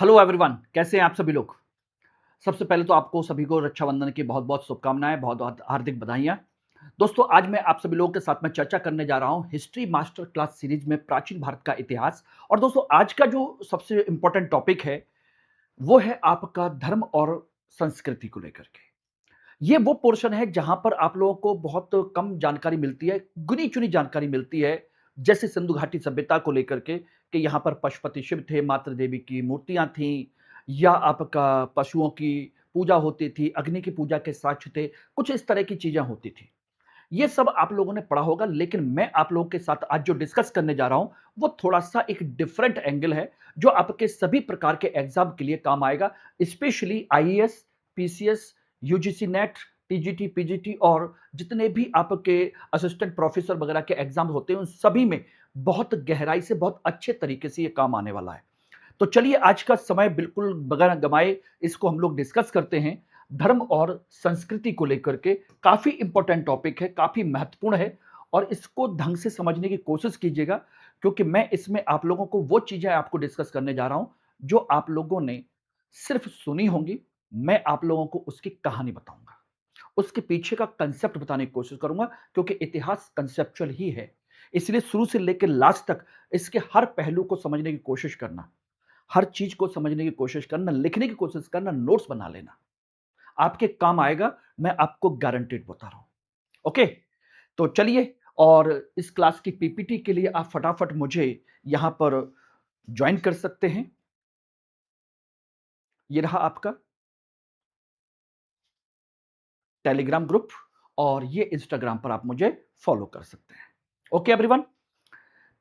Hello everyone, कैसे हैं आप सभी लोग? सबसे पहले तो आपको सभी को रक्षाबंधन की बहुत-बहुत शुभकामनाएँ, बहुत-बहुत हार्दिक बधाइयाँ। दोस्तों, आज मैं आप सभी लोगों के साथ में चर्चा करने जा रहा हूँ हिस्ट्री मास्टर क्लास सीरीज़ में प्राचीन भारत का इतिहास। और दोस्तों, आज का जो सबसे इम्पोर्टेंट टॉपिक है, वो है आपका धर्म और संस्कृति को लेकर के। ये वो पोर्शन है जहाँ पर आप लोगों को बहुत कम जानकारी मिलती है, गिनी-चुनी जानकारी मिलती है, जैसे सिंधु घाटी सभ्यता को लेकर के कि यहाँ पर पशुपति शिव थे, मातृ देवी की मूर्तियाँ थीं या आपका पशुओं की पूजा होती थी, अग्नि की पूजा के साक्ष्य थे, कुछ इस तरह की चीज़ें होती थी। ये सब आप लोगों ने पढ़ा होगा, लेकिन मैं आप लोगों के साथ आज जो डिस्कस करने जा रहा हूँ, वो थोड़ा-सा एक डिफरेंट एंगल है, जो आपके सभी प्रकार के एग्ज़ाम के लिए काम आएगा, specially IAS, PCS, UGC net, TGT, PGT और जितने भी आपके असिस्टेंट प्रोफेसर वगैरह के एग्ज़ाम होते हैं, उन सभी में बहुत गहराई से, बहुत अच्छे तरीके से ये काम आने वाला है। तो चलिए आज का समय बिल्कुल बगैर गंवाए इसको हम लोग डिस्कस करते हैं। धर्म और संस्कृति को लेकर के काफ़ी इम्पोर्टेंट टॉपिक है, काफ़ी महत्वपूर्ण है और इसको ढंग से समझने की कोशिश कीजिएगा क्योंकि मैं इसमें आप लोगों को वो चीज़ें आपको डिस्कस करने जा रहा हूँ, जो आप लोगों ने सिर्फ़ सुनी होंगी, मैं आप लोगों को उसकी कहानी बताऊँगा। उसके पीछे का कांसेप्ट बताने की कोशिश करूँगा क्योंकि इतिहास कांसेप्चुअल ही है। इसलिए शुरू से लेकर लास्ट तक इसके हर पहलू को समझने की कोशिश करना। हर चीज़ को समझने की कोशिश करना, लिखने की कोशिश करना, नोट्स बना लेना। आपके काम आएगा, मैं आपको गारंटीड बता रहा हूँ। ओके? तो चलिए और इस क्लास की पीपीटी के लिए आप फटाफट मुझे यहाँ पर जॉइन कर सकते हैं। ये रहा आपका टेलीग्राम ग्रुप और ये इंस्टाग्राम पर आप मुझे फॉलो कर सकते हैं। Okay everyone?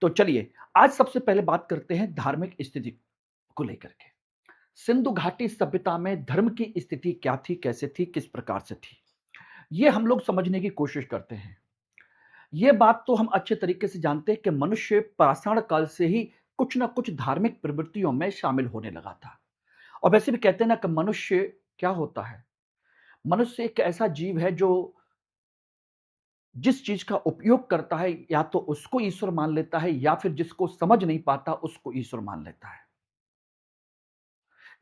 तो चलिए, आज सबसे पहले बात करते हैं धार्मिक स्थिति को लेकर के। सिंधु घाटी सभ्यता में धर्म की स्थिति क्या थी, कैसे थी, किस प्रकार से थी? ये हम लोग समझने की कोशिश करते हैं। ये बात तो हम अच्छे तरीके से जानते हैं कि मनुष्य पाषाण काल से ही कुछ ना कुछ धार्मिक प्रवृत्तियों में शामिल होने लगा था। और वैसे भी कहते हैं ना कि मनुष्य क्या होता है? मनुष्य एक ऐसा जीव है जो जिस चीज का उपयोग करता है या तो उसको ईश्वर मान लेता है या फिर जिसको समझ नहीं पाता उसको ईश्वर मान लेता है।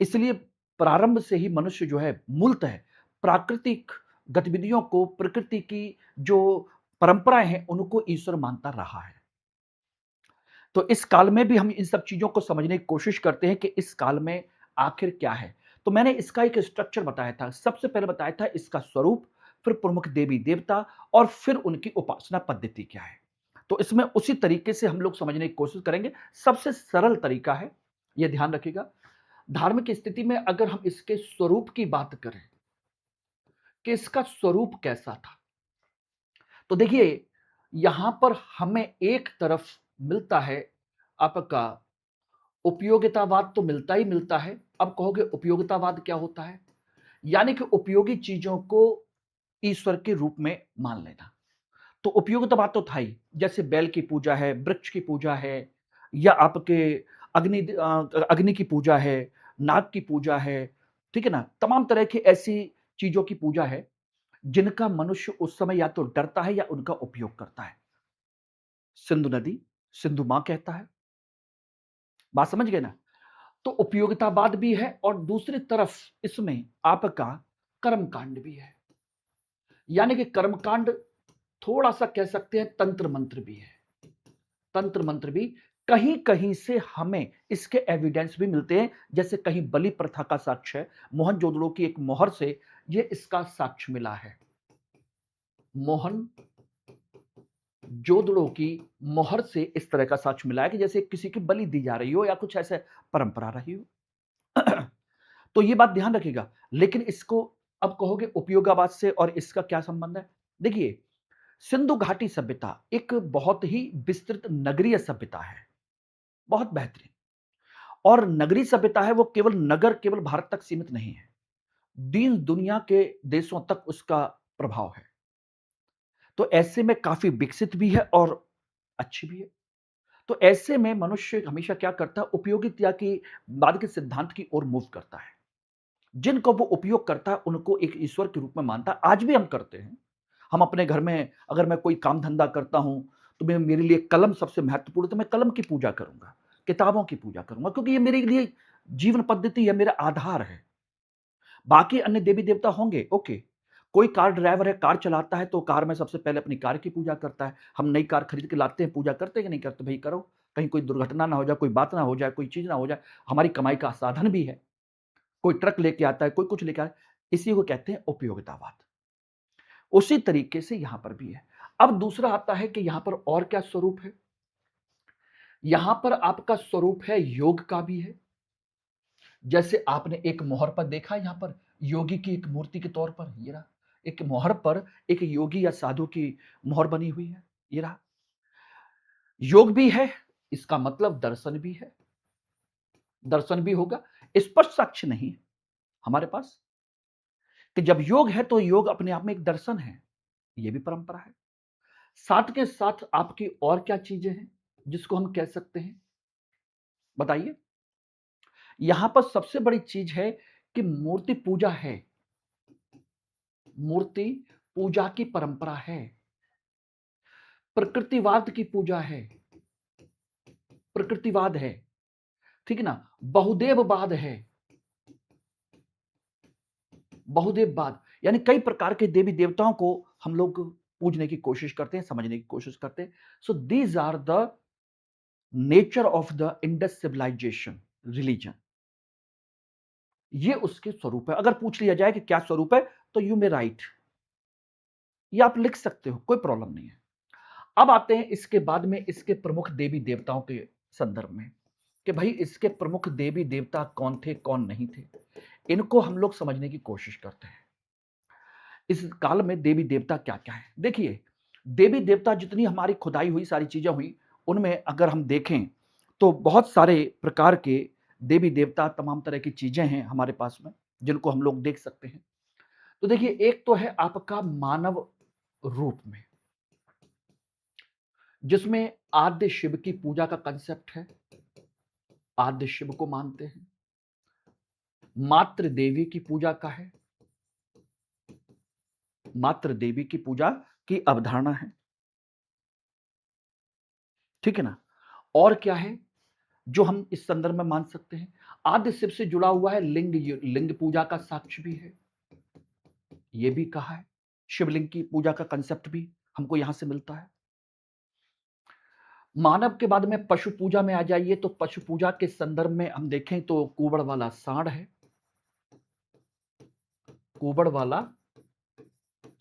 इसलिए प्रारंभ से ही मनुष्य जो है मूलतः प्राकृतिक गतिविधियों को, प्रकृति की जो परंपराएं हैं उनको ईश्वर मानता रहा है। तो इस काल में भी हम इन सब चीज़ों को समझने की कोशिश करते हैं कि इस काल में आखिर क्या है। तो मैंने इसका एक स्ट्रक्चर बताया था। सबसे पहले बताया था इसका स्वरूप, फिर प्रमुख देवी-देवता और फिर उनकी उपासना पद्धति क्या है। तो इसमें उसी तरीके से हम लोग समझने की कोशिश करेंगे। सबसे सरल तरीका है, ये ध्यान रखिएगा। धार्मिक स्थिति में अगर हम इसके स्वरूप की बात करें, कि इसका स्वरूप कैसा था? तो देखिए, यहां पर हमें एक तरफ मिलता है आपका उपयोगितावाद तो मिलता ही मिलता है। अब कहोगे उपयोगितावाद क्या होता है? यानी कि उपयोगी चीज़ों को ईश्वर के रूप में मान लेना। तो उपयोगितावाद तो था ही, जैसे बैल की पूजा है, वृक्ष की पूजा है या आपके अग्नि की पूजा है, नाग की पूजा है, ठीक है ना? तमाम तरह की ऐसी चीज़ों की पूजा है, जिनका मनुष्य उस समय या तो डरता है या उनका उपयोग करता है। सिंधु नदी, सिंधु माँ कहता है। बात समझ गए ना? तो उपयोगितावाद भी है और दूसरी तरफ इसमें आपका कर्मकांड भी है। यानी कि कर्मकांड थोड़ा-सा कह सकते हैं तंत्र मंत्र भी है। तंत्र मंत्र भी कहीं-कहीं से हमें इसके एविडेंस भी मिलते हैं, जैसे कहीं बलि प्रथा का साक्ष्य है, मोहनजोदड़ो की एक मोहर से ये इसका साक्ष्य मिला है। मोहनजोदड़ो की मोहर से इस तरह का साक्ष्य मिला है कि जैसे किसी की बलि दी जा रही हो या कुछ ऐसे परंपरा रही हो। तो ये बात ध्यान रखिएगा। लेकिन इसको अब कहोगे उपयोगावाद से और इसका क्या संबंध है? देखिए, सिंधु घाटी सभ्यता एक बहुत ही विस्तृत नगरीय सभ्यता है, बहुत बेहतरीन। और नगरीय सभ्यता है वो केवल नगर, केवल भारत तक सीमित नहीं है। दीन दुनिया के देशों तक उसका प्रभाव है। तो ऐसे में काफ़ी विकसित भी है और अच्छी भी है। तो ऐसे में मनुष्य हमेशा क्या करता है, उपयोगिता की बाद के सिद्धांत की ओर मूव करता है। जिनको वो उपयोग करता है, उनको एक ईश्वर के रूप में मानता है। आज भी हम करते हैं। हम अपने घर में अगर मैं कोई काम-धंधा करता हूँ, तो मेरे लिए कलम सबसे महत्वपूर्ण है, तो मैं कलम की पूजा करूँगा, किताबों की पूजा करूँगा क्योंकि ये मेरे लिए जीवन पद्धति यह मेरा आधार है। बाकी अन्य देवी देवता होंगे, ओके। कोई कार ड्राइवर है, कार चलाता है तो कार में सबसे पहले अपनी कार की पूजा करता है। हम नई कार खरीद के लाते हैं, पूजा करते हैं कि नहीं करते? भई करो, कहीं कोई दुर्घटना ना हो जाए, कोई बात ना हो जाए, कोई चीज़ ना हो जाए। हमारी कमाई का साधन भी है। कोई ट्रक लेके आता है, कोई कुछ लेके आया, इसी को कहते हैं उपयोगितावाद। उसी तरीके से यहां पर भी है। अब दूसरा आता है कि यहां पर और क्या स्वरूप है? यहां पर आपका स्वरूप है योग का भी है। जैसे आपने एक मोहर पर देखा, यहां पर योगी की एक मूर्ति के तौर पर, ये रहा। एक मोहर पर एक योगी या साधु की मोहर बनी हुई है, ये रहा। योग भी है, इसका मतलब दर्शन भी है। दर्शन भी होगा, स्पष्ट साक्ष्य नहीं है हमारे पास कि जब योग है तो योग अपने आप में एक दर्शन है। ये भी परंपरा है। साथ के साथ आपकी और क्या चीजें हैं जिसको हम कह सकते हैं? बताइए। यहां पर सबसे बड़ी चीज है कि मूर्ति पूजा है। मूर्ति पूजा की परंपरा है। प्रकृतिवाद की पूजा है। प्रकृतिवाद है, ठीक है ना? बहुदेववाद है। बहुदेववाद यानी कई प्रकार के देवी देवताओं को हम लोग पूजने की कोशिश करते हैं, समझने की कोशिश करते हैं। So these are the nature of the Indus civilisation religion. ये उसके स्वरूप है। अगर पूछ लिया जाए कि क्या स्वरूप है, तो यू मे राइट, ये आप लिख सकते हो, कोई प्रॉब्लम नहीं है। अब आते हैं इसके बाद में इसके प्रमुख देवी देवताओं के संदर्भ में कि भाई इसके प्रमुख देवी देवता कौन थे, कौन नहीं थे। इनको हम लोग समझने की कोशिश करते हैं। इस काल में देवी देवता क्या क्या है? देखिए, देवी देवता जितनी हमारी खुदाई हुई, सारी चीजें हुई, उनमें अगर हम देखें तो बहुत सारे प्रकार के देवी देवता, तमाम तरह की चीजें हैं हमारे पास में जिनको हम लोग देख सकते हैं। तो देखिए, एक तो है आपका मानव रूप में, जिसमें आद्य शिव की पूजा का कंसेप्ट है। आद्य शिव को मानते हैं। मातृ देवी की पूजा का है। मातृ देवी की पूजा की अवधारणा है, ठीक है ना? और क्या है जो हम इस संदर्भ में मान सकते हैं? आद्य शिव से जुड़ा हुआ है लिंग। लिंग पूजा का साक्ष्य भी है, ये भी कहा है। शिवलिंग की पूजा का कंसेप्ट भी हमको यहां से मिलता है। मानव के बाद में पशु पूजा में आ जाइए तो पशु पूजा के संदर्भ में हम देखें तो कुबड़ वाला सांड है। कुबड़ वाला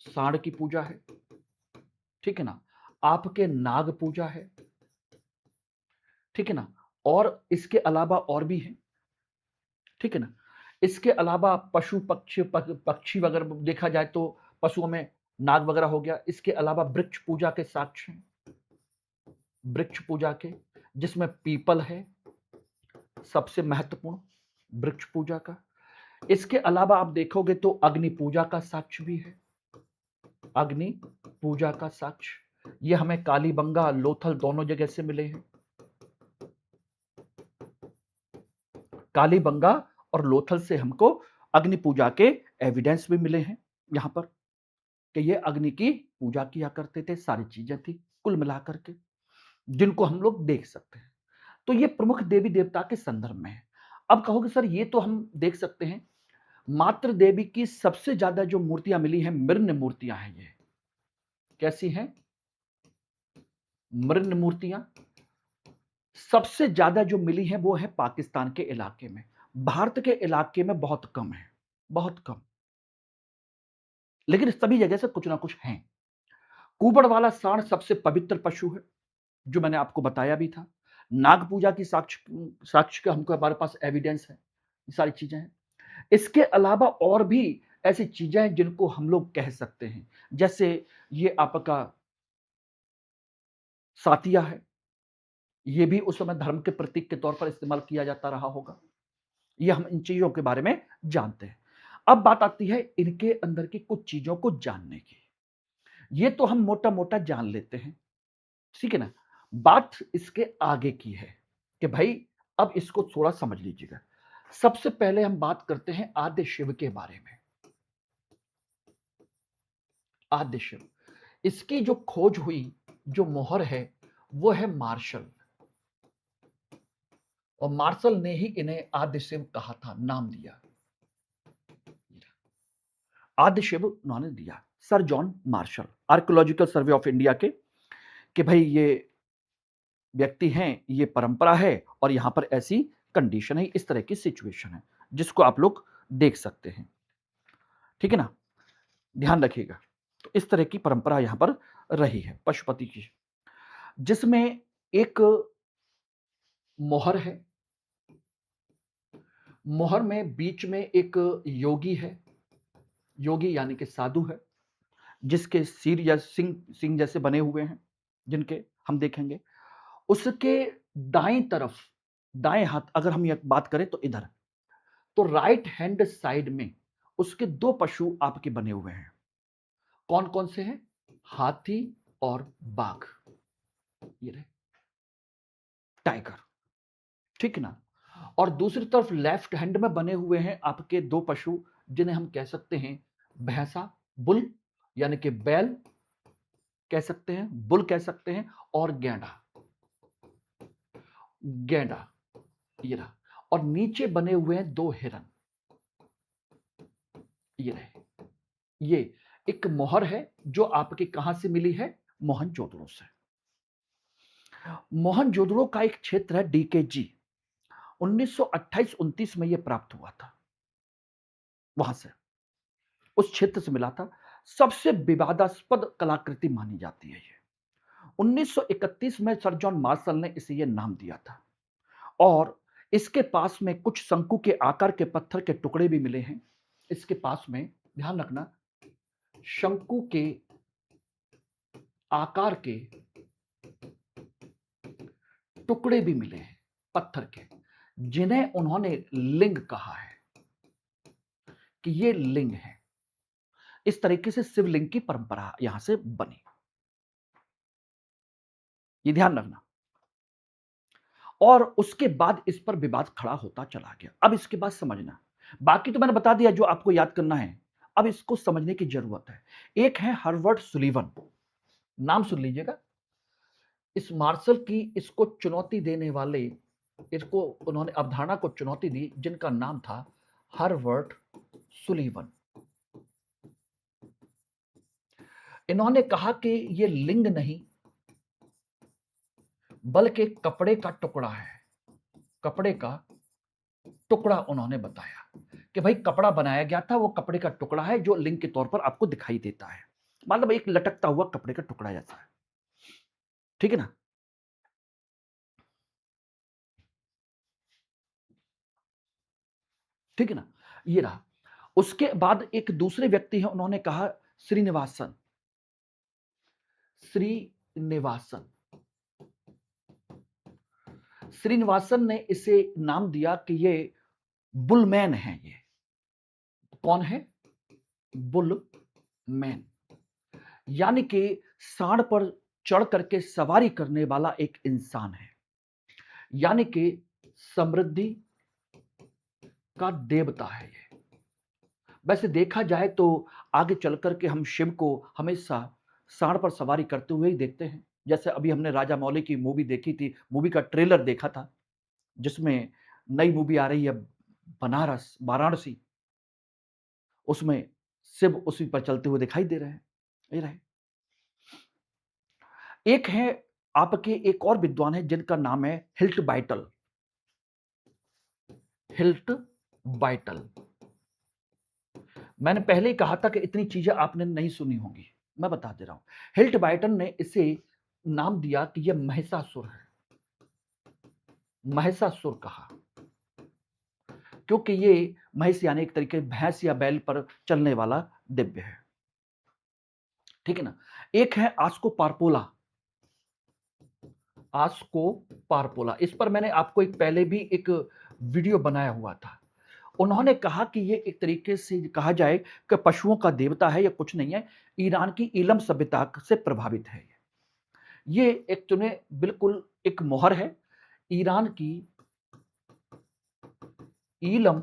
सांड की पूजा है, ठीक है ना? आपके नाग पूजा है, ठीक है ना? और इसके अलावा और भी है, ठीक है ना? इसके अलावा पशु पक्षी पक्षी वगैरह देखा जाए तो पशुओं में नाग वगैरह हो गया। इसके अलावा वृक्ष पूजा के साक्ष्य हैं, वृक्ष पूजा के, जिसमें पीपल है सबसे महत्वपूर्ण वृक्ष पूजा का। इसके अलावा आप देखोगे तो अग्नि पूजा का साक्ष्य भी है। अग्नि पूजा का साक्ष्य ये हमें कालीबंगा, लोथल दोनों जगह से मिले हैं। कालीबंगा और लोथल से हमको अग्नि पूजा के एविडेंस भी मिले हैं यहां पर कि ये अग्नि की पूजा किया करते थे। सारी चीजें थी कुल मिलाकर के, जिनको हम लोग देख सकते हैं। तो ये प्रमुख देवी देवता के संदर्भ में है। अब कहोगे सर ये तो हम देख सकते हैं, मातृ देवी की सबसे ज्यादा जो मूर्तियां मिली हैं, मृण्य मूर्तियां हैं। ये कैसी हैं? मृण्य मूर्तियां सबसे ज्यादा जो मिली हैं वो है पाकिस्तान के इलाके में। भारत के इलाके में बहुत कम है, बहुत कम। लेकिन सभी जगह से कुछ ना कुछ है। कुबड़ वाला सांड सबसे पवित्र पशु है, जो मैंने आपको बताया भी था। नाग पूजा की साक्ष्य साक्ष्य का हमको हमारे पास एविडेंस है। ये सारी चीजें हैं। इसके अलावा और भी ऐसी चीजें हैं जिनको हम लोग कह सकते हैं। जैसे ये आपका सातिया है। ये भी उस समय धर्म के प्रतीक के तौर पर इस्तेमाल किया जाता रहा होगा। ये हम इन चीजों के बारे में जानते हैं। अब बात आती है इनके अंदर की कुछ चीजों को जानने की। ये तो हम मोटा मोटा जान लेते हैं, ठीक है ना? बात इसके आगे की है कि भाई अब इसको थोड़ा समझ लीजिएगा। सबसे पहले हम बात करते हैं आद्य शिव के बारे में। आद्य शिव, इसकी जो खोज हुई, जो मोहर है, वो है मार्शल। और मार्शल ने ही इन्हें आद्य शिव कहा था, नाम दिया। आद्य शिव उन्होंने दिया, sir John Marshall, archaeological survey of India के, कि भाई ये व्यक्ति हैं, ये परंपरा है और यहां पर ऐसी कंडीशन है, इस तरह की सिचुएशन है, जिसको आप लोग देख सकते हैं। ठीक है ना, ध्यान रखिएगा। तो इस तरह की परंपरा यहां पर रही है पशुपति की, जिसमें एक मोहर है। मोहर में बीच में एक योगी है, योगी यानी कि साधु है, जिसके सिर या सिंह सिंह जैसे बने हुए हैं, जिनके हम देखेंगे। उसके दाएं तरफ, दाएं हाथ अगर हम ये बात करें तो इधर, तो राइट हैंड साइड में उसके दो पशु आपके बने हुए हैं। कौन कौन से हैं? हाथी और बाघ, ये रहे, टाइगर। ठीक है ना। और दूसरी तरफ लेफ्ट हैंड में बने हुए हैं आपके दो पशु, जिन्हें हम कह सकते हैं भैंसा, बुल, यानी कि बैल कह सकते हैं, बुल कह सकते हैं, और गेंडा, गेंडा, ये रहा। और नीचे बने हुए हैं दो हिरन, ये रहे। ये एक मोहर है जो आपके कहां से मिली है? मोहनजोदड़ो से। मोहनजोदड़ो का एक क्षेत्र है डीकेजी, 1928-29 में यह प्राप्त हुआ था, वहां से, उस क्षेत्र से मिला था। सबसे विवादास्पद कलाकृति मानी जाती है ये। 1931 में सर जॉन मार्शल ने इसे यह नाम दिया था। और इसके पास में कुछ शंकु के आकार के पत्थर के टुकड़े भी मिले हैं। इसके पास में, ध्यान रखना, शंकु के आकार के टुकड़े भी मिले हैं पत्थर के, जिन्हें उन्होंने लिंग कहा है, कि ये लिंग है। इस तरीके से शिवलिंग की परंपरा यहां से बनी, ये ध्यान रखना। और उसके बाद इस पर विवाद खड़ा होता चला गया। अब इसके बाद समझना, बाकी तो मैंने बता दिया जो आपको याद करना है, अब इसको समझने की जरूरत है। एक है हर्बर्ट सुलीवन, नाम सुन लीजिएगा। इस मार्शल की इसको चुनौती देने वाले, इसको उन्होंने अवधारणा को चुनौती दी, जिनका नाम था हर्बर्ट सुलीवन। इन्होंने कहा कि ये लिंग नहीं, बल्कि कपड़े का टुकड़ा है। कपड़े का टुकड़ा उन्होंने बताया कि भाई कपड़ा बनाया गया था, वो कपड़े का टुकड़ा है जो लिंग के तौर पर आपको दिखाई देता है, मतलब एक लटकता हुआ कपड़े का टुकड़ा जैसा है। ठीक है ना। ठीक है ना, ये रहा। उसके बाद एक दूसरे व्यक्ति हैं, उन्होंने कहा श्रीनिवासन, श्रीनिवासन, श्रीनिवासन ने इसे नाम दिया कि ये बुलमैन है। ये कौन है? बुलमैन, यानी कि सांड पर चढ़ करके सवारी करने वाला एक इंसान है, यानी कि समृद्धि का देवता है ये। वैसे देखा जाए तो आगे चल करके हम शिव को हमेशा सांड पर सवारी करते हुए ही देखते हैं। जैसे अभी हमने राजा मौली की मूवी देखी थी, मूवी का ट्रेलर देखा था, जिसमें नई मूवी आ रही है बनारस, वाराणसी, उसमें शिव उसी पर चलते हुए दिखाई दे रहे हैं। ये रहे। एक है आपके, एक और विद्वान है जिनका नाम है हिल्ट बाइटल, हिल्ट बाइटल। मैंने पहले ही कहा था कि इतनी चीजें आपने नहीं सुनी होंगी, मैं बता दे रहा हूं। हिल्ट बाइटन ने इसे नाम दिया कि यह महिषासुर है, महिषासुर कहा, क्योंकि ये महिष यानी एक तरीके भैंस या बैल पर चलने वाला दिव्य है। ठीक है ना। एक है आस्को पारपोला, आस्को पारपोला, इस पर मैंने आपको एक पहले भी एक वीडियो बनाया हुआ था। उन्होंने कहा कि ये एक तरीके से कहा जाए कि पशुओं का देवता है, या कुछ नहीं है, ईरान की इलम सभ्यता से प्रभावित है। ये एक चुने बिल्कुल एक मोहर है, ईरान की इलम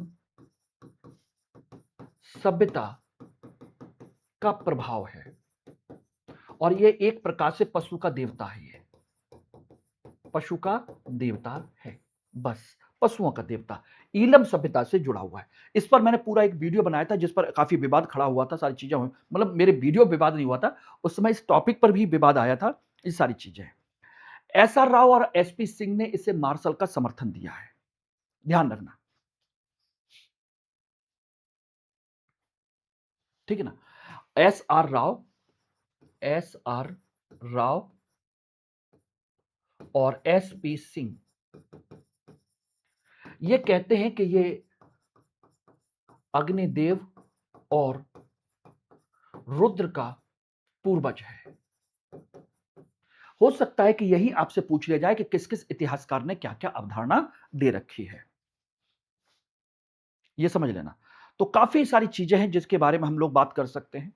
सभ्यता का प्रभाव है, और ये एक प्रकार से पशु का देवता है। ये पशु का देवता है, बस पशुओं का देवता, ईलम सभ्यता से जुड़ा हुआ है। इस पर मैंने पूरा एक वीडियो बनाया था जिस पर काफ़ी विवाद खड़ा हुआ था, सारी चीज़ें हुई, मतलब मेरे वीडियो विवाद नहीं हुआ था, उस समय इस टॉपिक पर भी विवाद आया था, ये सारी चीज़ें हैं। एसआर राव और एसपी सिंह ने इसे मार्शल का समर्थन दिया है, ध्यान रखना, ठीक है ना? एस आर राव और एसपी सिंह ये कहते हैं कि ये अग्निदेव और रुद्र का पूर्वज है। हो सकता है कि यही आपसे पूछ लिया जाए कि किस किस इतिहासकार ने क्या क्या अवधारणा दे रखी है, ये समझ लेना। तो काफी सारी चीजें हैं जिसके बारे में हम लोग बात कर सकते हैं।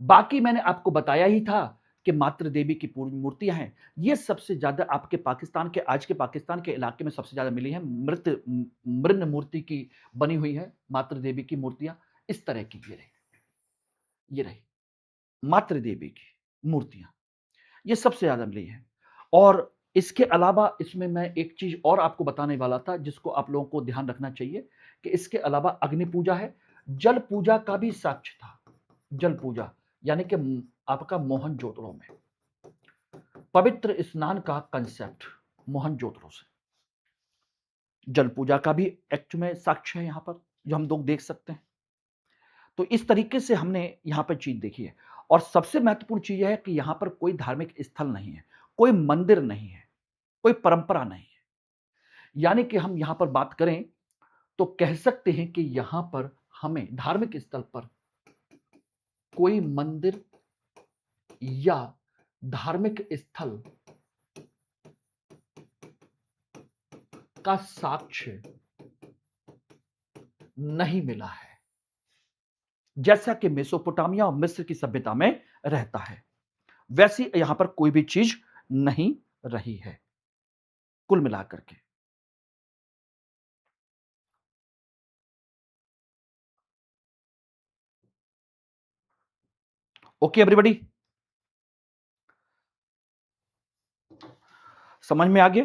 बाकी मैंने आपको बताया ही था कि मातृ देवी की पूरी मूर्तियां हैं, ये सबसे ज्यादा आपके पाकिस्तान के, आज के पाकिस्तान के इलाके में सबसे ज्यादा मिली है। मृण मूर्ति की बनी हुई है मातृ देवी की मूर्तियां, इस तरह की ये रही मातृ देवी की मूर्तियां, ये सबसे ज्यादा मिली है। और इसके अलावा इसमें मैं एक चीज और आपको बताने वाला था जिसको आप लोगों को ध्यान रखना चाहिए कि इसके अलावा अग्नि पूजा है, जल पूजा का भी साक्ष्य था। जल पूजा यानी कि आपका मोहनजोदड़ो में पवित्र स्नान का कंसेप्ट, मोहनजोदड़ो से जल पूजा का भी एक्ट में साक्ष्य है यहां पर, जो हम लोग देख सकते हैं। तो इस तरीके से हमने यहां पर चीज देखी है। और सबसे महत्वपूर्ण चीज है कि यहां पर कोई धार्मिक स्थल नहीं है, कोई मंदिर नहीं है, कोई परंपरा नहीं है। यानी कि हम यहां पर बात करें तो कह सकते हैं कि यहां पर हमें धार्मिक स्थल पर कोई मंदिर या धार्मिक स्थल का साक्ष्य नहीं मिला है, जैसा कि मेसोपोटामिया और मिस्र की सभ्यता में रहता है, वैसी यहां पर कोई भी चीज नहीं रही है कुल मिलाकर के। ओके एवरीबॉडी, समझ में आ गया?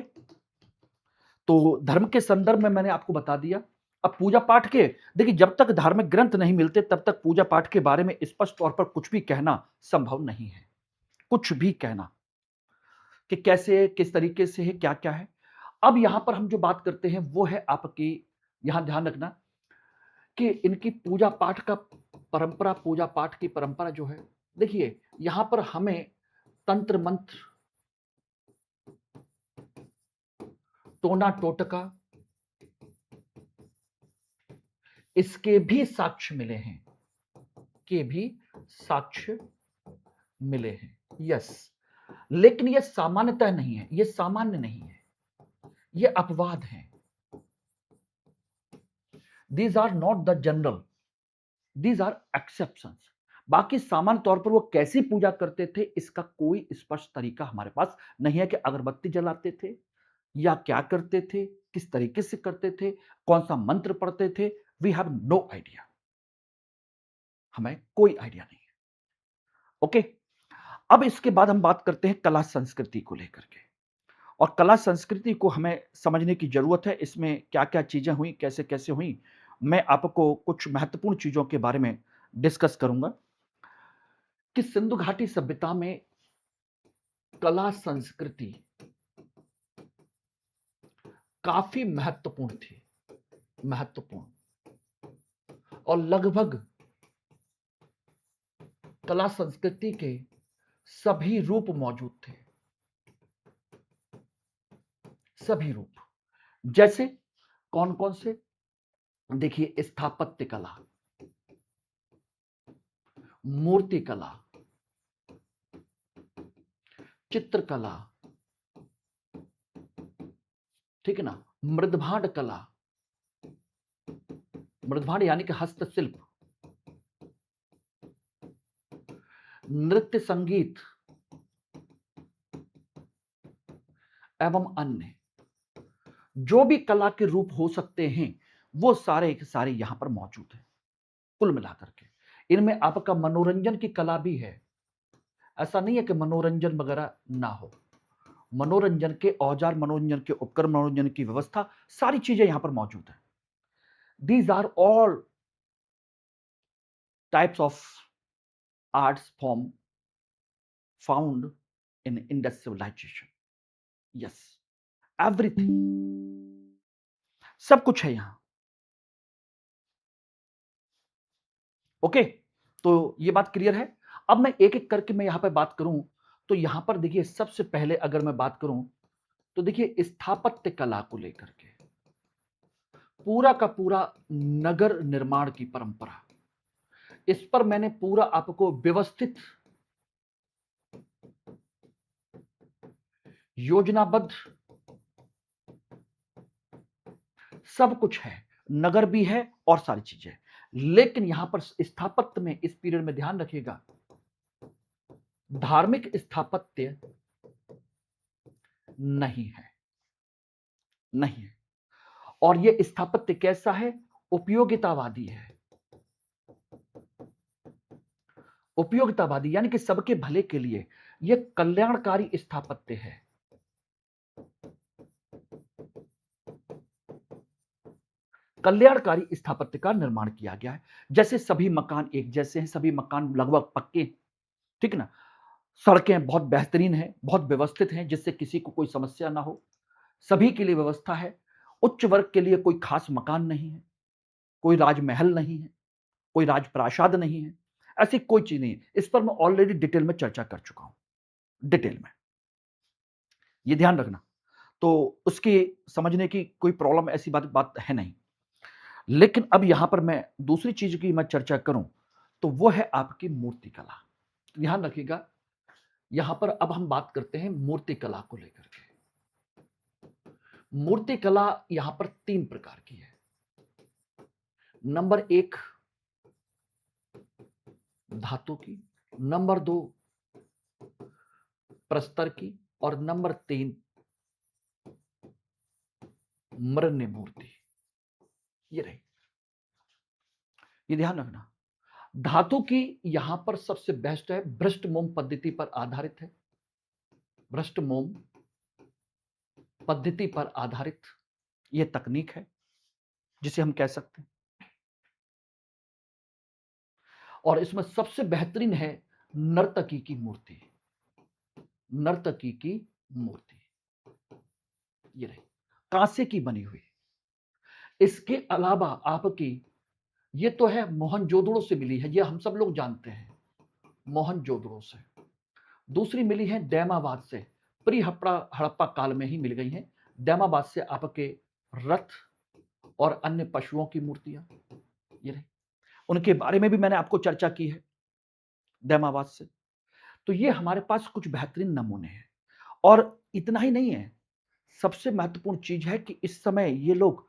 तो धर्म के संदर्भ में मैंने आपको बता दिया। अब पूजा पाठ के, देखिए जब तक धार्मिक ग्रंथ नहीं मिलते तब तक पूजा पाठ के बारे में स्पष्ट तौर पर कुछ भी कहना संभव नहीं है। कुछ भी कहना कि कैसे, किस तरीके से है, क्या क्या है। अब यहां पर हम जो बात करते हैं वो है आपकी, यहां ध्यान रखना कि इनकी पूजा पाठ का परंपरा, पूजा पाठ की परंपरा जो है, देखिए यहां पर हमें तंत्र मंत्र, टोना टोटका, इसके भी साक्ष्य मिले हैं, के भी साक्ष्य मिले हैं, यस। लेकिन यह सामान्यतः नहीं है, यह सामान्य नहीं है, यह अपवाद है। These are not the general, these are exceptions. बाकी सामान्य तौर पर वो कैसी पूजा करते थे इसका कोई स्पष्ट तरीका हमारे पास नहीं है कि अगरबत्ती जलाते थे या क्या करते थे, किस तरीके से करते थे, कौन सा मंत्र पढ़ते थे। वी हैव नो आइडिया, हमें कोई आइडिया नहीं है। ओके, अब इसके बाद हम बात करते हैं कला संस्कृति को लेकर के। और कला संस्कृति को हमें समझने की जरूरत है, इसमें क्या क्या चीजें हुई, कैसे कैसे हुई। मैं आपको कुछ महत्वपूर्ण चीजों के बारे में डिस्कस करूंगा कि सिंधु घाटी सभ्यता में कला संस्कृति काफी महत्वपूर्ण थी, महत्वपूर्ण। और लगभग कला संस्कृति के सभी रूप मौजूद थे, सभी रूप। जैसे कौन कौन से, देखिए स्थापत्य कला, मूर्ति कला, चित्रकला, ठीक है ना, मृदभांड कला, मृदभांड यानी कि हस्तशिल्प, नृत्य संगीत एवं अन्य जो भी कला के रूप हो सकते हैं वो सारे के सारे यहां पर मौजूद हैं कुल मिलाकर के। इनमें आपका मनोरंजन की कला भी है, ऐसा नहीं है कि मनोरंजन वगैरह ना हो, मनोरंजन के औजार, मनोरंजन के उपकरण, मनोरंजन की व्यवस्था, सारी चीजें यहां पर मौजूद है। These are all types of arts form found in Indus civilisation. Yes, everything, सब कुछ है यहां। ओके, तो ये बात क्लियर है। अब मैं एक एक करके मैं यहां पर बात करूं, तो यहां पर देखिए सबसे पहले अगर मैं बात करूं तो देखिए स्थापत्य कला को लेकर के पूरा का पूरा नगर निर्माण की परंपरा, इस पर मैंने पूरा आपको व्यवस्थित, योजनाबद्ध सब कुछ है, नगर भी है और सारी चीजें। लेकिन यहां पर स्थापत्य में इस पीरियड में ध्यान रखिएगा, धार्मिक स्थापत्य नहीं है, नहीं है। और यह स्थापत्य कैसा है? उपयोगितावादी है। उपयोगितावादी यानी कि सबके भले के लिए, यह कल्याणकारी स्थापत्य है। कल्याणकारी स्थापत्य का निर्माण किया गया है। जैसे सभी मकान एक जैसे हैं, सभी मकान लगभग पक्के, ठीक है ना? सड़कें बहुत बेहतरीन हैं, बहुत व्यवस्थित हैं, जिससे किसी को कोई समस्या ना हो। सभी के लिए व्यवस्था है। उच्च वर्ग के लिए कोई खास मकान नहीं है, कोई राजमहल नहीं है, कोई राजप्रासाद नहीं है, ऐसी कोई चीज नहीं है। इस पर मैं ऑलरेडी डिटेल में चर्चा कर चुका हूं, डिटेल में, ये ध्यान रखना। तो उसके समझने की कोई प्रॉब्लम ऐसी बात बात है नहीं। लेकिन अब यहां पर मैं दूसरी चीज की मैं चर्चा करूं, तो वो है आपकी मूर्ति कला। ध्यान रखिएगा, यहां पर अब हम बात करते हैं मूर्ति कला को लेकर के। मूर्ति कला यहां पर 3 प्रकार की है। नंबर 1 धातु की, नंबर 2 प्रस्तर की, और नंबर 3 मृण्मय मूर्ति। ये रही, ये ध्यान रखना। धातु की यहां पर सबसे बेस्ट है, भ्रष्ट मोम पद्धति पर आधारित है। भ्रष्ट मोम पद्धति पर आधारित यह तकनीक है, जिसे हम कह सकते हैं। और इसमें सबसे बेहतरीन है नर्तकी की मूर्ति। नर्तकी की मूर्ति ये रही, कांसे की बनी हुई। इसके अलावा आपकी ये तो है मोहनजोदड़ो से मिली है, ये हम सब लोग जानते हैं, मोहनजोदड़ो से। दूसरी मिली है दैमाबाद से, प्री हड़प्पा काल में ही मिल गई हैं। दैमाबाद से आपके रथ और अन्य पशुओं की मूर्तियां ये रही, उनके बारे में भी मैंने आपको चर्चा की है दैमाबाद से। तो ये हमारे पास कुछ बेहतरीन नमूने हैं। और इतना ही नहीं है, सबसे महत्वपूर्ण चीज है कि इस समय ये लोग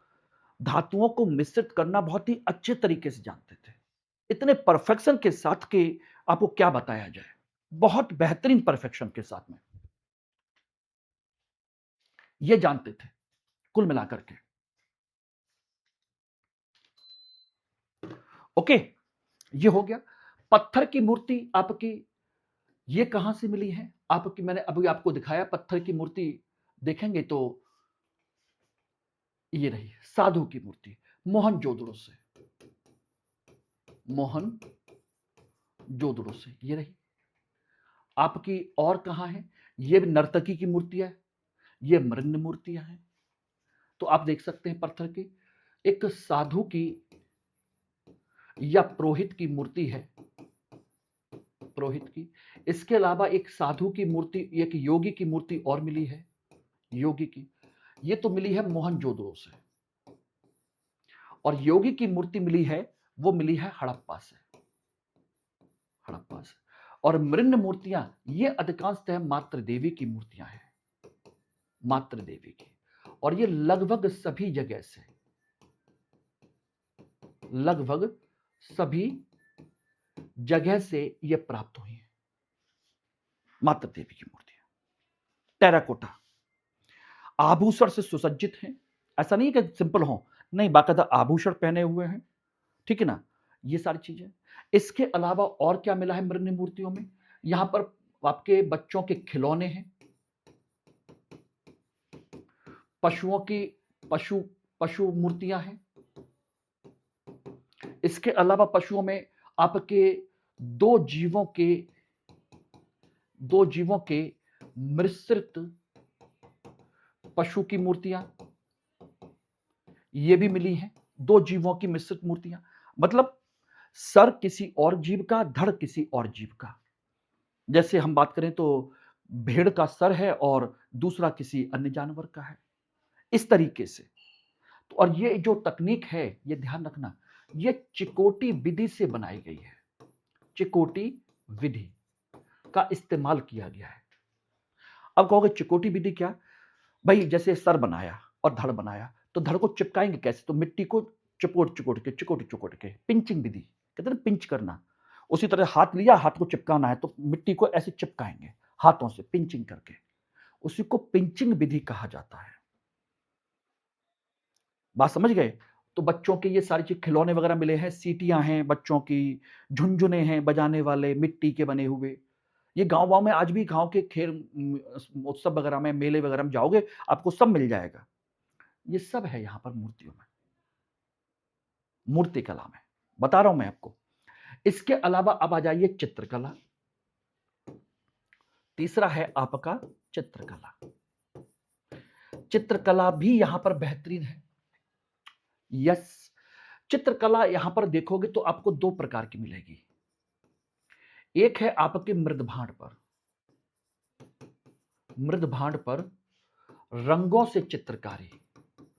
धातुओं को मिश्रित करना बहुत ही अच्छे तरीके से जानते थे, इतने परफेक्शन के साथ कि आपको क्या बताया जाए, बहुत बेहतरीन परफेक्शन के साथ में ये जानते थे कुल मिलाकर के। ओके, ये हो गया। पत्थर की मूर्ति आपकी ये कहां से मिली है? आपकी मैंने अभी आपको दिखाया पत्थर की मूर्ति, देखेंगे तो ये रही साधु की मूर्ति, मोहनजोदड़ो से, मोहनजोदड़ो से ये रही आपकी। और कहां है? ये भी नर्तकी की मूर्तियां है, ये मृण्मय मूर्तियां हैं। तो आप देख सकते हैं पत्थर की एक साधु की या पुरोहित की मूर्ति है, पुरोहित की। इसके अलावा एक साधु की मूर्ति, एक योगी की मूर्ति और मिली है, योगी की। ये तो मिली है मोहनजोदड़ो से। और योगी की मूर्ति मिली है, वो मिली है हड़प्पा से, हड़प्पा से। और मृण्मय मूर्तियां ये अधिकांशतः मातृ देवी की मूर्तियां हैं, मातृ देवी की। और ये लगभग सभी जगह से, लगभग सभी जगह से ये प्राप्त हुई है, मातृ देवी की मूर्तियां। टेराकोटा, आभूषण से सुसज्जित हैं, ऐसा नहीं कि सिंपल हो, नहीं, बाकायदा आभूषण पहने हुए हैं, ठीक है ना? ये सारी चीजें। इसके अलावा और क्या मिला है मृण्मय मूर्तियों में? यहां पर आपके बच्चों के खिलौने हैं, पशुओं की पशु पशु मूर्तियां हैं। इसके अलावा पशुओं में आपके दो जीवों के दो जीवों के मिश्रित पशु की मूर्तियां ये भी मिली हैं। दो जीवों की मिश्रित मूर्तियां, मतलब सर किसी और जीव का, धड़ किसी और जीव का। जैसे हम बात करें तो भेड़ का सर है और दूसरा किसी अन्य जानवर का है, इस तरीके से। तो और ये जो तकनीक है, ये ध्यान रखना, ये चिकोटी विधि से बनाई गई है। चिकोटी विधि का इस्तेमाल किया गया है। अब कहोगे चिकोटी विधि क्या? भाई जैसे सर बनाया और धड़ बनाया, तो धड़ को चिपकाएंगे कैसे? तो मिट्टी को चिकोट के पिंचिंग विधि, कहते हैं पिंच करना। उसी तरह हाथ लिया, हाथ को चिपकाना है तो मिट्टी को ऐसे चिपकाएंगे हाथों से पिंचिंग करके, उसी को पिंचिंग विधि कहा जाता है। बात समझ गए? तो बच्चों के ये सारी चीज खिलौने वगैरह मिले हैं, सीटियां हैं बच्चों की, झुनझुने हैं बजाने वाले मिट्टी के बने हुए। ये गांव में आज भी, गांव के खेल उत्सव वगैरह में, मेले वगैरह में जाओगे, आपको सब मिल जाएगा। ये सब है यहां पर मूर्तियों में, मूर्ति कला में बता रहा हूं मैं आपको। इसके अलावा अब आ जाइए चित्रकला। तीसरा है आपका चित्रकला। चित्रकला भी यहां पर बेहतरीन है। यस, चित्रकला यहां पर देखोगे तो आपको दो प्रकार की मिलेगी। एक है आपके मृदभांड पर, मृदभांड पर रंगों से चित्रकारी,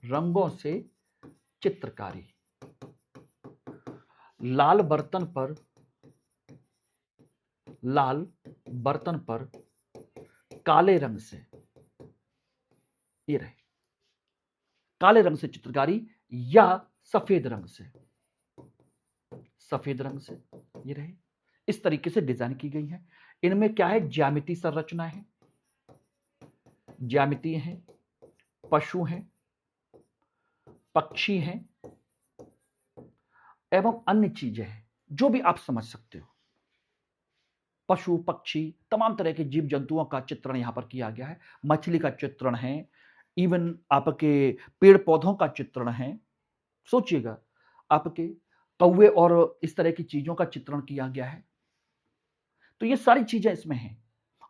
रंगों से चित्रकारी। लाल बर्तन पर, लाल बर्तन पर काले रंग से, ये रहे काले रंग से चित्रकारी, या सफेद रंग से, सफेद रंग से, ये रहे। इस तरीके से डिजाइन की गई है। इनमें क्या है? ज्यामिति संरचना है, ज्यामिति है, पशु हैं, पक्षी हैं एवं अन्य चीजें हैं, जो भी आप समझ सकते हो। पशु पक्षी तमाम तरह के जीव जंतुओं का चित्रण यहां पर किया गया है। मछली का चित्रण है, इवन आपके पेड़ पौधों का चित्रण है। सोचिएगा, आपके कौवे और इस तरह की चीजों का चित्रण किया गया है। तो ये सारी चीजें इसमें हैं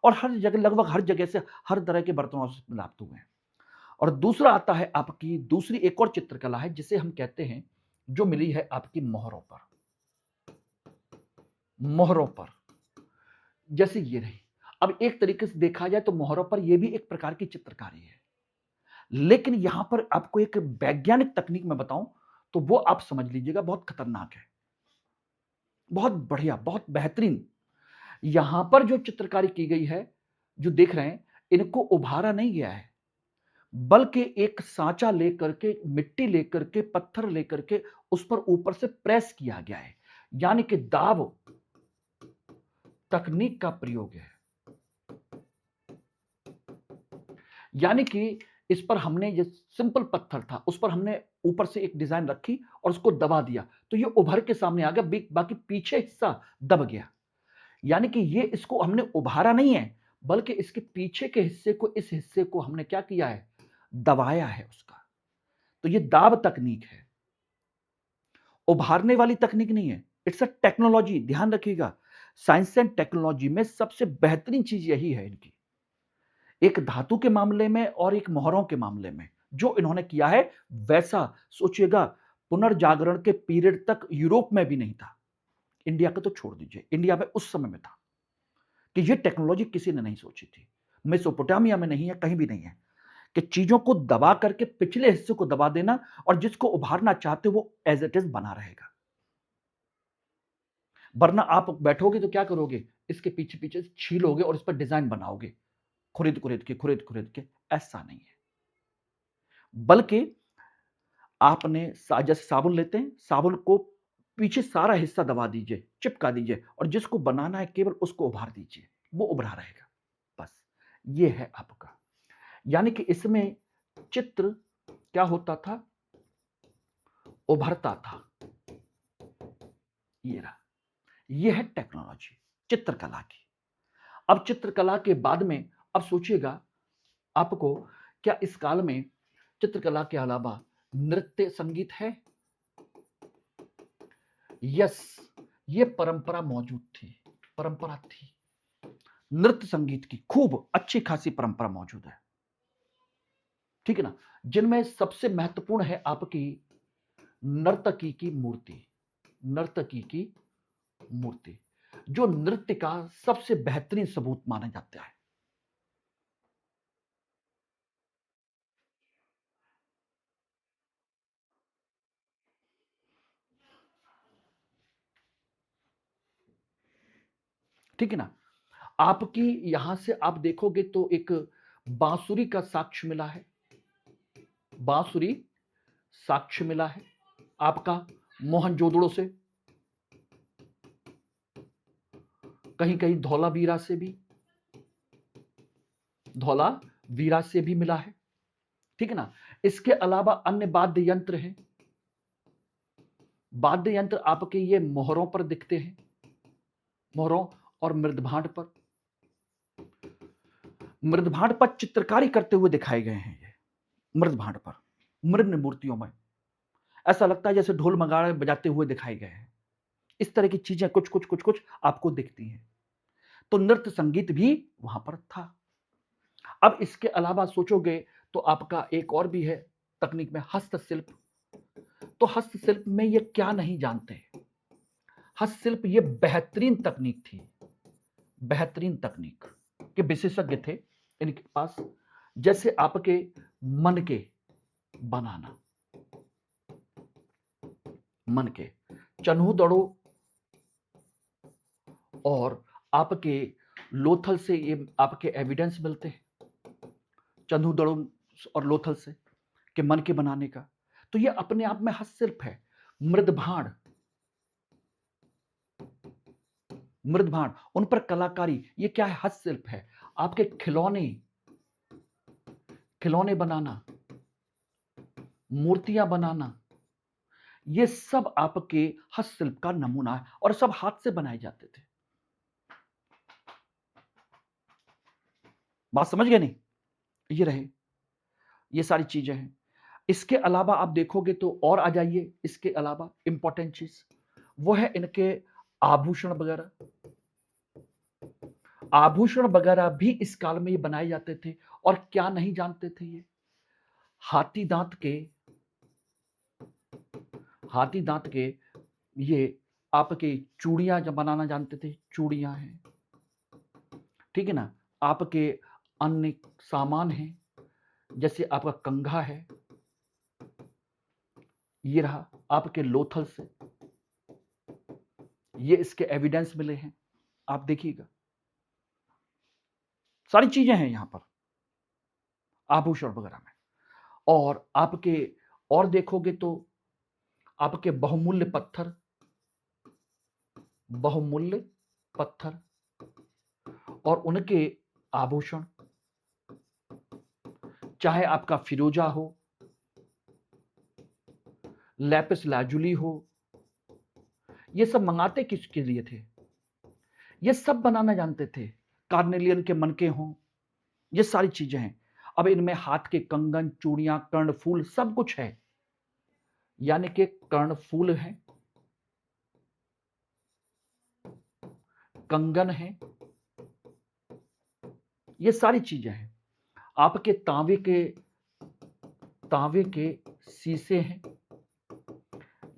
और हर जगह, लगभग हर जगह से हर तरह के बर्तनों से मिलाते हुए हैं। और दूसरा आता है आपकी दूसरी एक और चित्रकला है, जिसे हम कहते हैं, जो मिली है आपकी मोहरों पर, मोहरों पर। जैसे ये रही। अब एक तरीके से देखा जाए तो मोहरों पर यह भी एक प्रकार की चित्रकारी है, लेकिन यहां पर आपको एक वैज्ञानिक तकनीक में बताऊं तो वो आप समझ लीजिएगा, बहुत खतरनाक है, बहुत बढ़िया, बहुत बेहतरीन। यहां पर जो चित्रकारी की गई है, जो देख रहे हैं, इनको उभारा नहीं गया है, बल्कि एक सांचा लेकर के, मिट्टी लेकर के, पत्थर लेकर के उस पर ऊपर से प्रेस किया गया है, यानी कि दाब तकनीक का प्रयोग है। यानी कि इस पर हमने, जो सिंपल पत्थर था उस पर हमने ऊपर से एक डिजाइन रखी और उसको दबा दिया, तो ये उभर के सामने आ गया, बाकी पीछे हिस्सा दब गया। यानी कि ये, इसको हमने उभारा नहीं है, बल्कि इसके पीछे के हिस्से को, इस हिस्से को हमने क्या किया है? दबाया है उसका। तो ये दाब तकनीक है, उभारने वाली तकनीक नहीं है। इट्स अ टेक्नोलॉजी, ध्यान रखिएगा। साइंस एंड टेक्नोलॉजी में सबसे बेहतरीन चीज यही है इनकी, एक धातु के मामले में और एक मोहरों के मामले में जो इन्होंने किया है, वैसा सोचिएगा पुनर्जागरण के पीरियड तक यूरोप में भी नहीं था। इंडिया का तो छोड़ दीजिए, इंडिया में उस समय में था कि ये टेक्नोलॉजी किसी ने नहीं सोची थी। मेसोपोटामिया में नहीं है, कहीं भी नहीं है, कि चीजों को दबा करके पिछले हिस्से को दबा देना और जिसको उभारना चाहते हो वो एज इट इज बना रहेगा। वरना आप बैठोगे तो क्या करोगे? इसके पीछे पीछे छीलोगे और इस पर डिजाइन बनाओगे, खुरेद के। ऐसा नहीं है, बल्कि आपने जैसे साबुन लेते हैं, साबुन को पीछे सारा हिस्सा दबा दीजिए, चिपका दीजिए और जिसको बनाना है केवल उसको उभार दीजिए, वो उभरा रहेगा। बस ये है आपका। यानी कि इसमें चित्र क्या होता था? उभरता था। ये रहा, ये है टेक्नोलॉजी चित्रकला की। अब चित्रकला के बाद में, अब सोचिएगा आपको, क्या इस काल में चित्रकला के अलावा नृत्य संगीत है? यस, ये परंपरा मौजूद थी, परंपरा थी। नृत्य संगीत की खूब अच्छी खासी परंपरा मौजूद है, ठीक है ना? जिनमें सबसे महत्वपूर्ण है आपकी नर्तकी की मूर्ति, नर्तकी की मूर्ति, जो नृत्य का सबसे बेहतरीन सबूत माना जाता है। ठीक है ना? आपकी यहां से आप देखोगे तो एक बांसुरी का साक्ष्य मिला है, बांसुरी साक्ष्य मिला है आपका मोहनजोदड़ो से, कहीं कहीं धौलावीरा से भी, धौलावीरा से भी मिला है, ठीक है ना? इसके अलावा अन्य वाद्य यंत्र हैं, वाद्य यंत्र आपके ये मोहरों पर दिखते हैं, मोहरों और मृदभांड पर, मृदभांड पर चित्रकारी करते हुए दिखाए गए हैं ये, मृदभांड पर, मृद मूर्तियों में ऐसा लगता है जैसे ढोल मगाड़े बजाते हुए दिखाए गए हैं। इस तरह की चीजें कुछ आपको दिखती हैं। तो नृत्य संगीत भी वहां पर था। अब इसके अलावा सोचोगे तो आपका एक और भी है तकनीक में, हस्तशिल्प। तो हस्तशिल्प में ये क्या नहीं जानते, हस्तशिल्प ये बेहतरीन तकनीक थी, बेहतरीन तकनीक के विशेषज्ञ थे इनके पास। जैसे आपके मन के बनाना, मन के चन्हू दड़ो और आपके लोथल से ये आपके एविडेंस मिलते हैं, चन्हू दड़ो और लोथल से के मन के बनाने का। तो ये अपने आप में हस्तशिल्प है। मृदभांड, मृदभांड उन पर कलाकारी, ये क्या है? हस्तशिल्प है। आपके खिलौने, खिलौने बनाना, मूर्तियां बनाना, ये सब आपके हस्तशिल्प का नमूना है और सब हाथ से बनाए जाते थे। बात समझ गए नहीं? ये रहे, ये सारी चीजें हैं। इसके अलावा आप देखोगे तो और आ जाइए, इसके अलावा इंपॉर्टेंट चीज वो है इनके आभूषण वगैरह। आभूषण वगैरह भी इस काल में ये बनाए जाते थे। और क्या नहीं जानते थे ये? हाथी दांत के, हाथी दांत के ये आपके चूड़ियां जब बनाना जानते थे, चूड़ियां हैं, ठीक है ना? आपके अन्य सामान हैं, जैसे आपका कंघा है, ये रहा आपके लोथल से, ये इसके एविडेंस मिले हैं, आप देखिएगा सारी चीजें हैं यहां पर आभूषण वगैरह में। और आपके और देखोगे तो आपके बहुमूल्य पत्थर, बहुमूल्य पत्थर और उनके आभूषण, चाहे आपका फिरोजा हो, लैपिस लाजुली हो, ये सब मंगाते किसके लिए थे? ये सब बनाना जानते थे। कार्नेलियन के मनके हों, ये सारी चीजें हैं। अब इनमें हाथ के कंगन, चूड़ियां, कर्णफूल सब कुछ है, यानी कि कर्णफूल है, कंगन है, ये सारी चीजें हैं। आपके तांबे के शीशे हैं,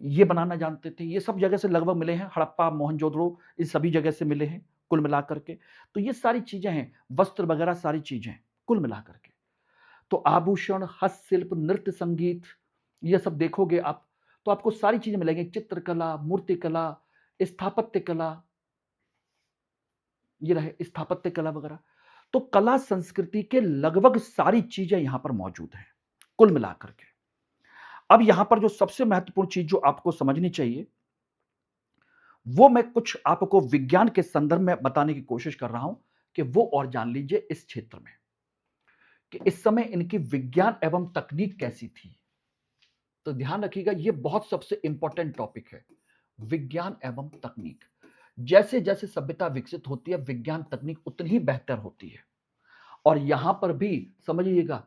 ये बनाना जानते थे। ये सब जगह से लगभग मिले हैं, हड़प्पा, मोहनजोदड़ो, इन सभी जगह से मिले हैं कुल मिलाकर के। तो ये सारी चीजें हैं, वस्त्र वगैरह सारी चीजें कुल मिलाकर के। तो आभूषण, हस्तशिल्प, नृत्य संगीत, ये सब देखोगे आप तो आपको सारी चीजें मिलेंगी, चित्रकला, मूर्तिकला, स्थापत्य कला, ये रहे स्थापत्य कला वगैरह। तो कला संस्कृति के लगभग सारी चीजें यहां पर मौजूद हैं कुल मिलाकर के। अब यहां पर जो सबसे महत्वपूर्ण चीज जो आपको समझनी चाहिए, वो मैं कुछ आपको विज्ञान के संदर्भ में बताने की कोशिश कर रहा हूं कि वो और जान लीजिए इस क्षेत्र में कि इस समय इनकी विज्ञान एवं तकनीक कैसी थी। तो ध्यान रखिएगा, ये बहुत सबसे इंपॉर्टेंट टॉपिक है, विज्ञान एवं तकनीक। जैसे जैसे सभ्यता विकसित होती है, विज्ञान तकनीक उतनी ही बेहतर होती है। और यहां पर भी समझिएगा,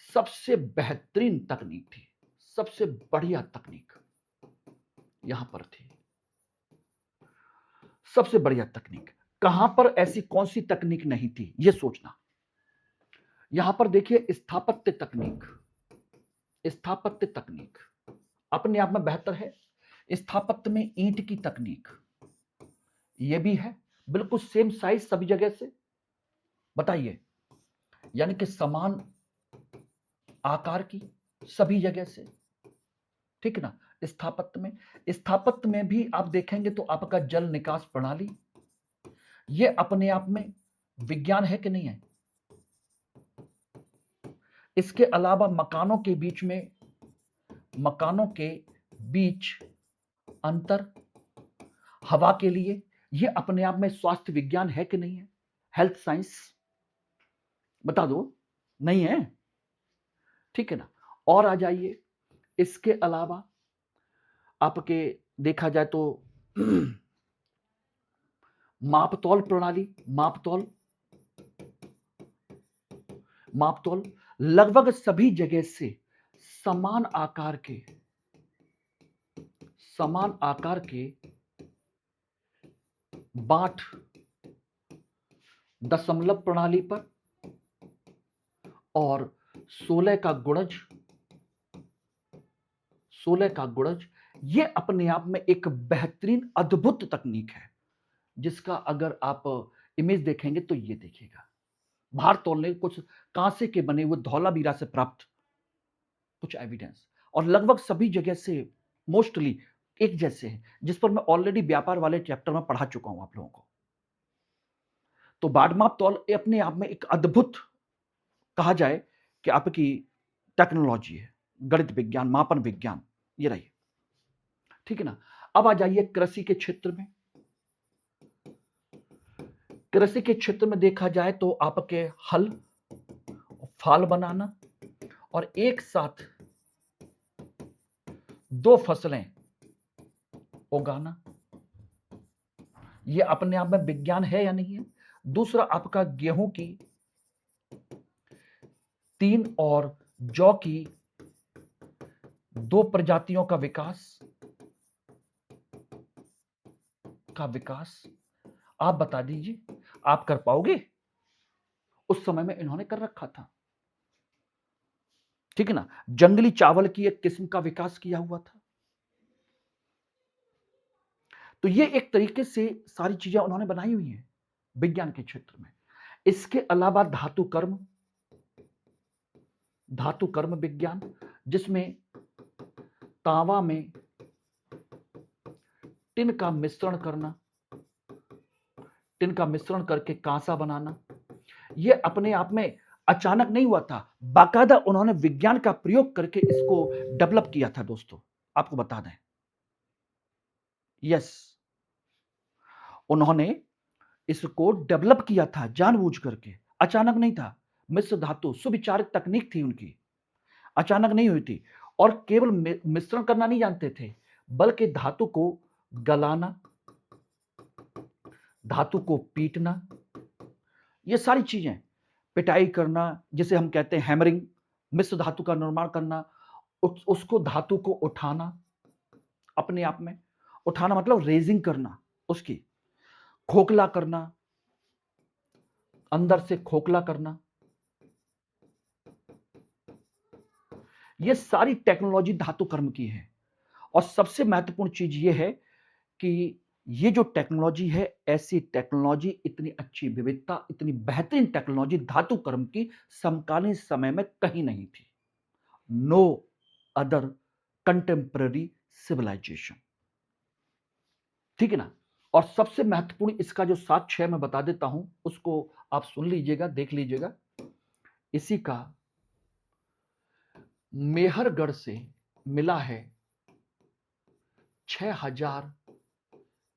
सबसे बेहतरीन तकनीक थी, सबसे बढ़िया तकनीक यहां पर थी, सबसे बढ़िया तकनीक। कहां पर ऐसी कौन सी तकनीक नहीं थी, यह सोचना। यहां पर देखिए स्थापत्य तकनीक, स्थापत्य तकनीक अपने आप में बेहतर है। स्थापत्य में ईंट की तकनीक यह भी है, बिल्कुल सेम साइज सभी जगह से। बताइए, यानी कि समान आकार की सभी जगह से, ठीक है ना। स्थापत्य में भी आप देखेंगे तो आपका जल निकास प्रणाली, यह अपने आप में विज्ञान है कि नहीं है। इसके अलावा मकानों के बीच अंतर, हवा के लिए, यह अपने आप में स्वास्थ्य विज्ञान है कि नहीं है, हेल्थ साइंस। बता दो, नहीं है, ठीक है ना। और आ जाइए, इसके अलावा आपके देखा जाए तो मापतौल प्रणाली, मापतौल लगभग सभी जगह से समान आकार के बांट दशमलव प्रणाली पर और 16 का गुणज, ये अपने आप में एक बेहतरीन अद्भुत तकनीक है, जिसका अगर आप इमेज देखेंगे तो ये देखिएगा। भार तौलने कुछ कांसे के बने हुए धौलावीरा से प्राप्त कुछ एविडेंस, और लगभग सभी जगह से मोस्टली एक जैसे हैं, जिस पर मैं ऑलरेडी व्यापार वाले चैप्टर में पढ़ा चुका हूं आप लोगों को। तो बाड़माप तौल अपने आप में एक अद्भुत कहा जाए कि आपकी टेक्नोलॉजी है, गणित विज्ञान, मापन विज्ञान, ये रही, ठीक है ना। अब आ जाइए कृषि के क्षेत्र में। कृषि के क्षेत्र में देखा जाए तो आपके हल, फाल बनाना और एक साथ दो फसलें उगाना, यह अपने आप में विज्ञान है या नहीं है। दूसरा आपका गेहूं की 3 और जौ की 2 प्रजातियों का विकास आप बता दीजिए, आप कर पाओगे। उस समय में इन्होंने कर रखा था, ठीक है ना। जंगली चावल की एक किस्म का विकास किया हुआ था। तो ये एक तरीके से सारी चीजें उन्होंने बनाई हुई हैं विज्ञान के क्षेत्र में। इसके अलावा धातु कर्म विज्ञान, जिसमें तांबा में टिन का मिश्रण करके कांसा बनाना, यह अपने आप में अचानक नहीं हुआ था, बाकायदा उन्होंने विज्ञान का प्रयोग करके इसको डेवलप किया था दोस्तों, आपको बता दें। यस, उन्होंने इसको डेवलप किया था जानबूझ करके, अचानक नहीं था। मिश्र धातु सुविचारित तकनीक थी उनकी, अचानक नहीं हुई थी। और केवल मिश्रण करना नहीं जानते थे, बल्कि धातु को गलाना, धातु को पीटना, ये सारी चीजें, पिटाई करना, जिसे हम कहते हैं हैमरिंग, मिश्र धातु का निर्माण करना, उसको धातु को उठाना, अपने आप में उठाना मतलब रेजिंग करना, उसकी खोखला करना, अंदर से खोखला करना, ये सारी टेक्नोलॉजी धातु कर्म की है। और सबसे महत्वपूर्ण चीज ये है कि ये जो टेक्नोलॉजी है, ऐसी टेक्नोलॉजी, इतनी अच्छी विविधता, इतनी बेहतरीन टेक्नोलॉजी धातु कर्म की समकालीन समय में कहीं नहीं थी। नो अदर कंटेम्पररी सिविलाइजेशन, ठीक है ना। और सबसे महत्वपूर्ण इसका जो साक्ष्य है मैं बता देता हूं, उसको आप सुन लीजिएगा, देख लीजिएगा। इसी का मेहरगढ़ से मिला है 6000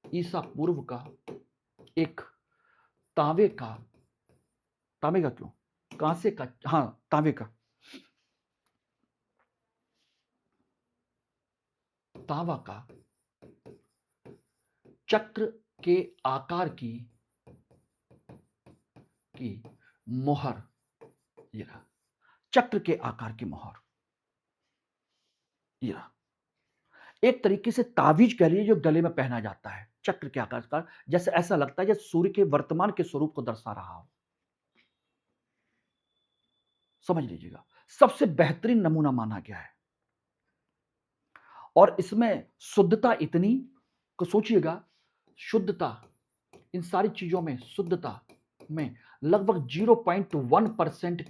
ईसा पूर्व का एक तांबे का क्यों, कांसे का, हाँ तांबे का, तांबा का चक्र के आकार की मोहर, ये रहा चक्र के आकार की मोहर। ये रहा। एक तरीके से तावीज कह लीजिए जो गले में पहना जाता है, चक्र के आकार का, जैसे ऐसा लगता है जैसे सूर्य के वर्तमान के स्वरूप को दर्शा रहा हो। समझ लीजिएगा, सबसे बेहतरीन नमूना माना गया है। और इसमें शुद्धता इतनी को सोचिएगा, शुद्धता इन सारी चीजों में, शुद्धता में लगभग 0.1%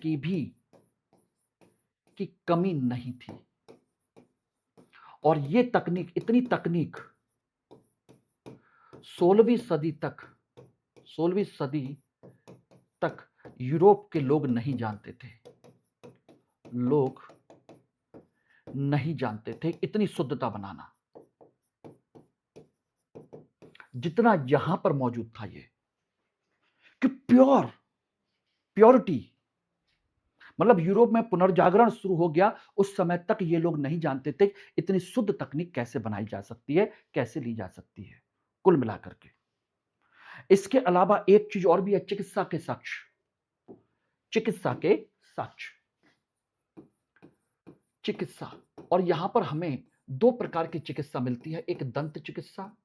की कमी नहीं थी। और ये तकनीक, इतनी तकनीक 16वीं सदी तक यूरोप के लोग नहीं जानते थे। लोग नहीं जानते थे इतनी शुद्धता बनाना, जितना यहां पर मौजूद था। ये कि प्योरिटी, मतलब यूरोप में पुनर्जागरण शुरू हो गया, उस समय तक ये लोग नहीं जानते थे इतनी शुद्ध तकनीक कैसे बनाई जा सकती है, कैसे ली जा सकती है। कुल मिलाकर के इसके अलावा एक चीज और भी है, चिकित्सा के साक्ष्य। चिकित्सा, और यहां पर हमें दो प्रकार की चिकित्सा मिलती है, एक दंत चिकित्सा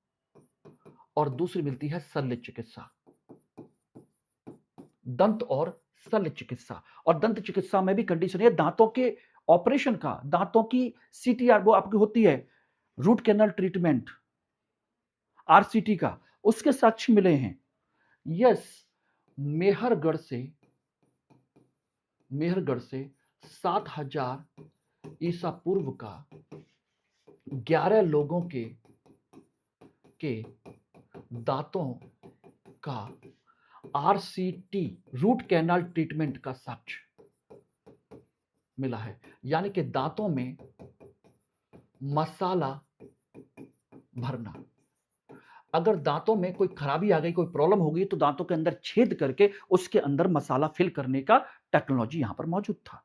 और दूसरी मिलती है शल्य चिकित्सा। दंत और शल्य चिकित्सा। और दंत चिकित्सा में भी कंडीशन है दांतों के ऑपरेशन का, दांतों की सीटीआर वो आपकी होती है, रूट कैनल ट्रीटमेंट, आरसीटी का, उसके साक्ष्य मिले हैं। यस, मेहरगढ़ से 7000 ईसा पूर्व का 11 लोगों के दांतों का आरसीटी, रूट कैनाल ट्रीटमेंट का साक्ष्य मिला है। यानी कि दांतों में मसाला भरना, अगर दांतों में कोई खराबी आ गई, कोई प्रॉब्लम हो गई, तो दांतों के अंदर छेद करके उसके अंदर मसाला फिल करने का टेक्नोलॉजी यहां पर मौजूद था।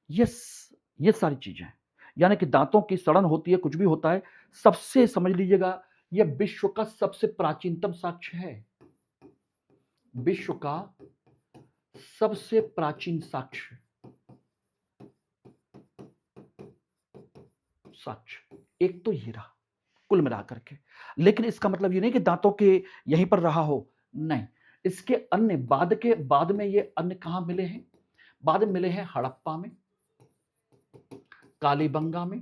यस, ये सारी चीजें, यानी कि दांतों की सड़न होती है, कुछ भी होता है, सबसे समझ लीजिएगा, यह विश्व का सबसे प्राचीनतम साक्ष्य है। विश्व का सबसे प्राचीन साक्ष्य एक तो ये रहा कुल मिलाकर के। लेकिन इसका मतलब ये नहीं कि दांतों के यहीं पर रहा हो, नहीं, इसके अन्य बाद में ये अन्य कहां मिले हैं? बाद में मिले हैं हड़प्पा में, कालीबंगा में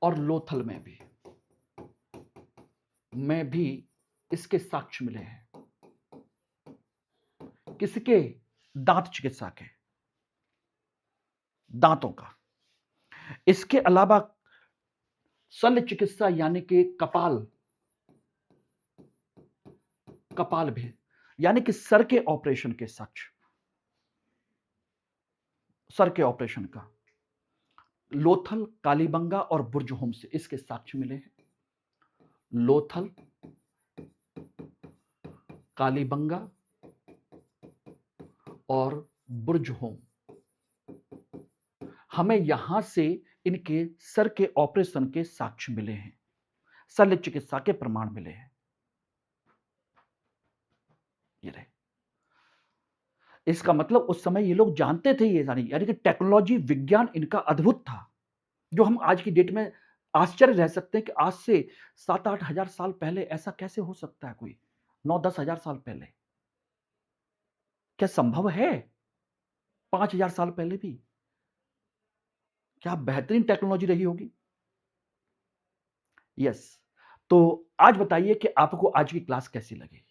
और लोथल में भी इसके साक्ष्य मिले हैं। किसके? दांत चिकित्सा के, दांतों का। इसके अलावा शल्य चिकित्सा यानी कि कपाल भी, यानी कि सर के ऑपरेशन के साक्ष्य, सर के ऑपरेशन का लोथल, कालीबंगा और बुर्ज होम से इसके साक्ष्य मिले हैं। लोथल, कालीबंगा और बुर्ज होम, हमें यहां से इनके सर के ऑपरेशन के साक्ष्य मिले हैं, शल्य चिकित्सा के प्रमाण मिले हैं। ये रहे, इसका मतलब उस समय ये लोग जानते थे ये सारी, यानी कि टेक्नोलॉजी, विज्ञान इनका अद्भुत था, जो हम आज की डेट में आश्चर्य रह सकते हैं कि आज से 7-8 हजार साल पहले ऐसा कैसे हो सकता है, कोई 9-10 हजार साल पहले क्या संभव है? 5,000 साल पहले भी क्या बेहतरीन टेक्नोलॉजी रही होगी। यस, तो आज बताइए कि आपको आज की क्लास कैसी लगी।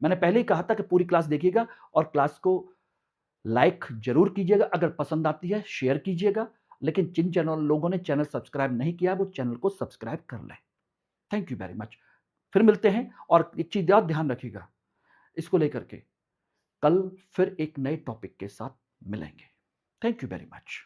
मैंने पहले ही कहा था कि पूरी क्लास देखिएगा और क्लास को लाइक जरूर कीजिएगा, अगर पसंद आती है शेयर कीजिएगा, लेकिन जिन लोगों ने चैनल सब्सक्राइब नहीं किया वो चैनल को सब्सक्राइब कर लें। Thank you very much. फिर मिलते हैं, और एक चीज और ध्यान रखिएगा इसको लेकर के, कल फिर एक नए टॉपिक के साथ मिलेंगे। Thank you very much.